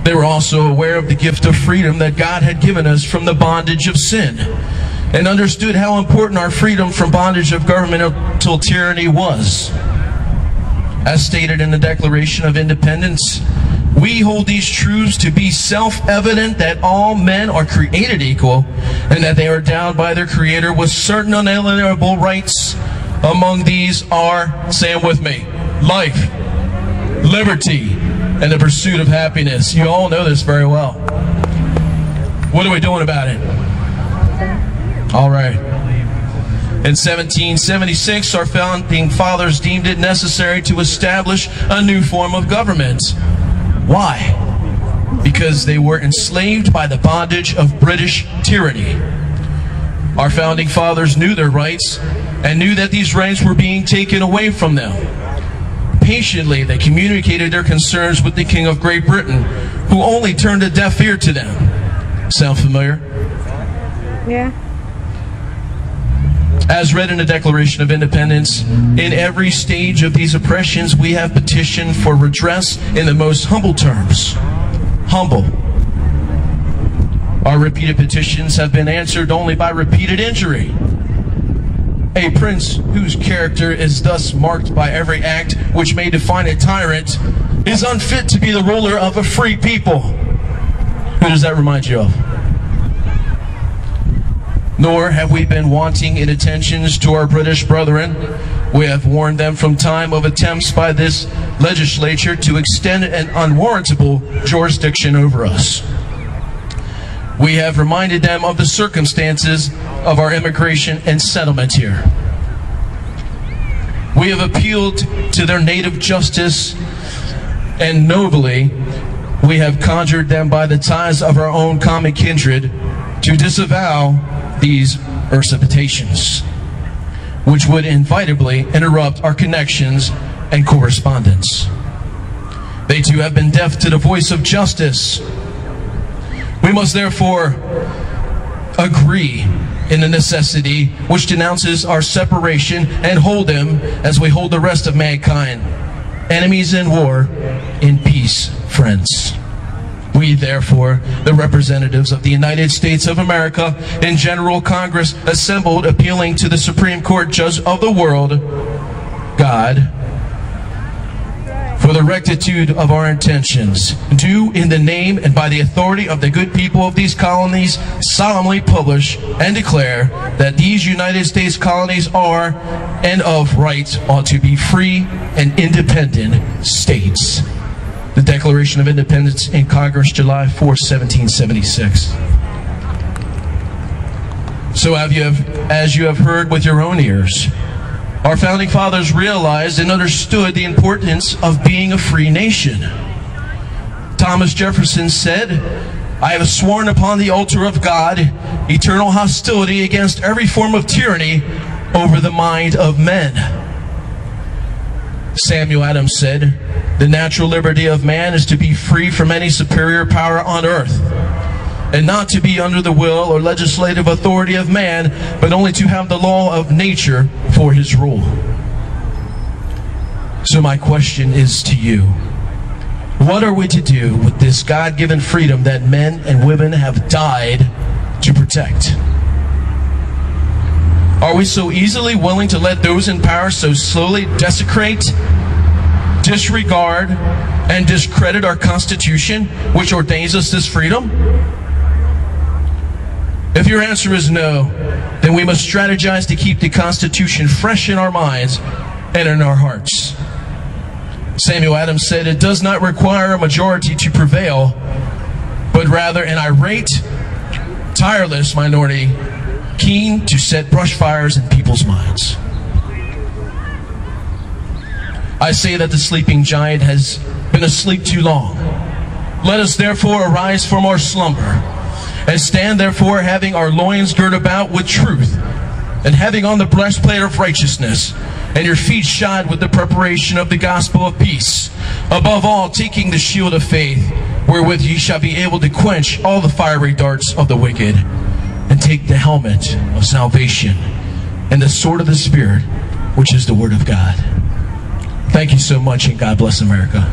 They were also aware of the gift of freedom that God had given us from the bondage of sin, and understood how important our freedom from bondage of governmental tyranny was. As stated in the Declaration of Independence, we hold these truths to be self-evident that all men are created equal, and that they are endowed by their Creator with certain unalienable rights. Among these are, say them with me, life, liberty, and the pursuit of happiness. You all know this very well. What are we doing about it? All right. In 1776, our founding fathers deemed it necessary to establish a new form of government. Why? Because they were enslaved by the bondage of British tyranny. Our founding fathers knew their rights and knew that these rights were being taken away from them. Patiently, they communicated their concerns with the King of Great Britain, who only turned a deaf ear to them. Sound familiar? Yeah. As read in the Declaration of Independence, in every stage of these oppressions, we have petitioned for redress in the most humble terms. Humble. Our repeated petitions have been answered only by repeated injury. A prince whose character is thus marked by every act which may define a tyrant is unfit to be the ruler of a free people. Who does that remind you of? Nor have we been wanting in attentions to our British brethren. We have warned them from time of attempts by this legislature to extend an unwarrantable jurisdiction over us. We have reminded them of the circumstances of our immigration and settlement here. We have appealed to their native justice, and nobly we have conjured them by the ties of our own common kindred to disavow these usurpations, which would inevitably interrupt our connections and correspondence. They too have been deaf to the voice of justice. We must therefore agree in the necessity which denounces our separation and hold them as we hold the rest of mankind, enemies in war, in peace, friends. We, therefore, the representatives of the United States of America in General Congress assembled, appealing to the Supreme Court Judge of the world, God, for the rectitude of our intentions, do in the name and by the authority of the good people of these colonies solemnly publish and declare that these United States colonies are and of right ought to be free and independent states. The Declaration of Independence in Congress, July 4, 1776. So as you have heard with your own ears, our founding fathers realized and understood the importance of being a free nation. Thomas Jefferson said, "I have sworn upon the altar of God eternal hostility against every form of tyranny over the mind of men." Samuel Adams said, "The natural liberty of man is to be free from any superior power on earth, and not to be under the will or legislative authority of man, but only to have the law of nature for his rule." So my question is to you, what are we to do with this God-given freedom that men and women have died to protect? Are we so easily willing to let those in power so slowly desecrate, disregard, and discredit our Constitution, which ordains us this freedom? If your answer is no, then we must strategize to keep the Constitution fresh in our minds and in our hearts. Samuel Adams said, "It does not require a majority to prevail, but rather an irate, tireless minority, keen to set brush fires in people's minds." I say that the sleeping giant has been asleep too long. Let us therefore arise from our slumber, and stand therefore having our loins girt about with truth, and having on the breastplate of righteousness, and your feet shod with the preparation of the gospel of peace. Above all, taking the shield of faith, wherewith ye shall be able to quench all the fiery darts of the wicked, and take the helmet of salvation, and the sword of the Spirit, which is the Word of God. Thank you so much, and God bless America.